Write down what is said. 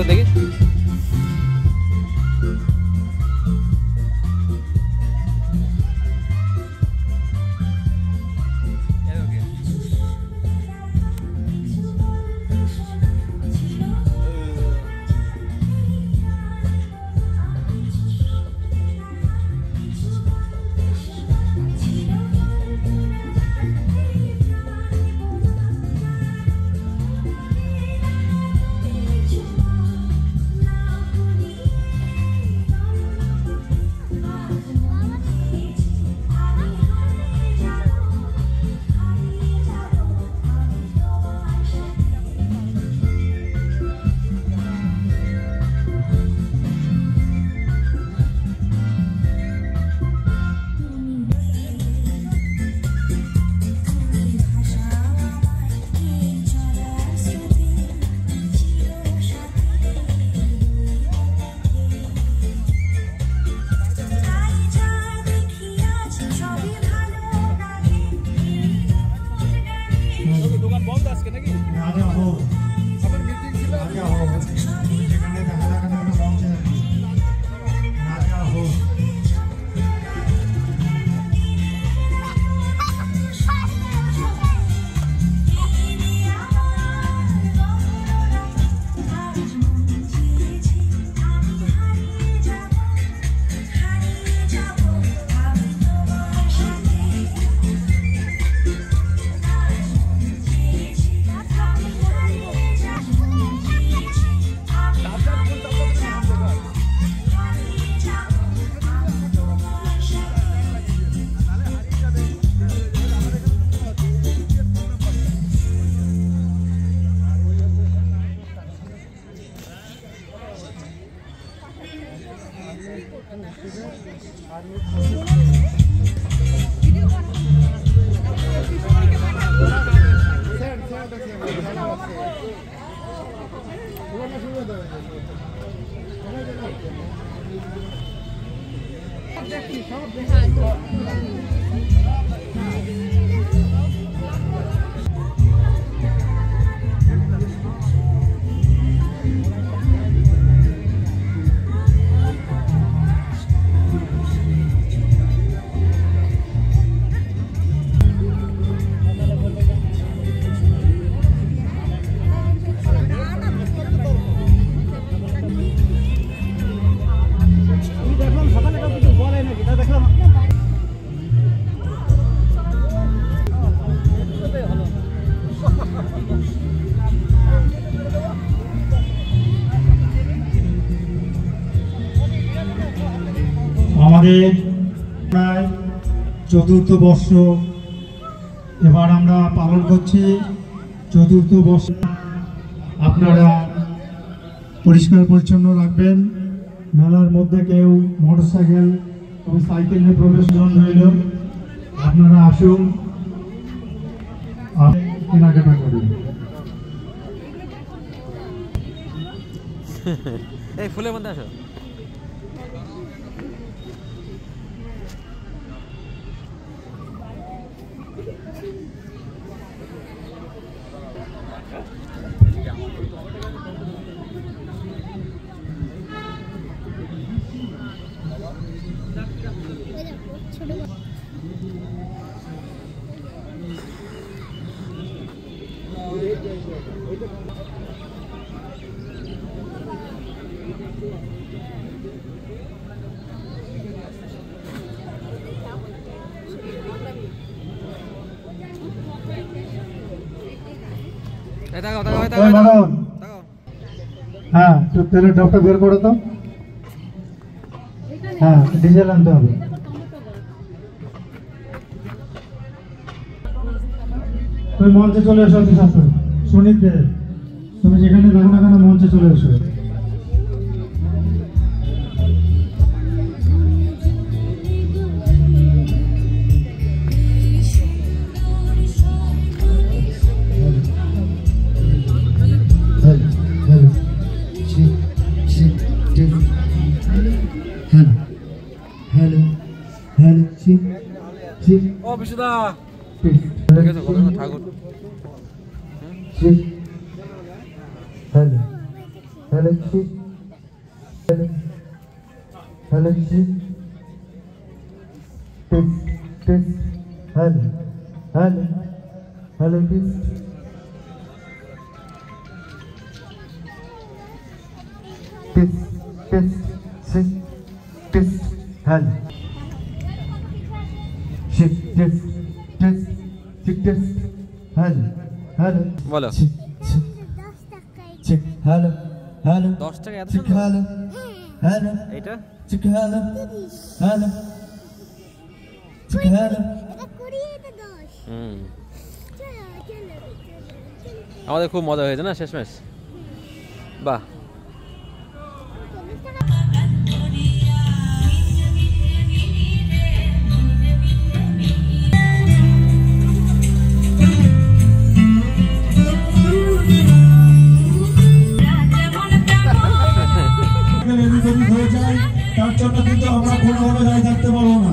দেখি দেখি আমাদের প্রায় চতুর্থ বর্ষ এবার আমরা পালন করছি। চতুর্থ বর্ষ আপনারা পরিষ্কার পরিচ্ছন্ন রাখবেন। মেলার মধ্যে কেউ মোটরসাইকেল এবং সাইকেল নিয়ে প্রবেশ রইল। আপনারা আসুন, কেনাকাটা করুন। এই ফুলের মধ্যে আসো। হ্যাঁ, তো তেলের ডবটা বের করো তো। হ্যাঁ, ডিজেল আনতে হবে। তুমি মঞ্চে চলে এসো। সুনীত দে, তুমি যেখানে দেখো না কেন মঞ্চে চলে এসো। ও বিশুদা Thakur. Hello hello hello kiss, hello kiss, kiss, hello kiss, kiss, hello, kiss, hello, বলো chick, hello, 10 টাকা এত chick, সুন্দর? hello, এইটা chick, hello, chick, hello. হুম আমাদের খুব মজা হয়েছে না শেষমেশ বাহ হয়ে যায় তার জন্য কিন্তু আমরা কোনোভাবে দাঁড়িয়ে থাকতে পারবো না।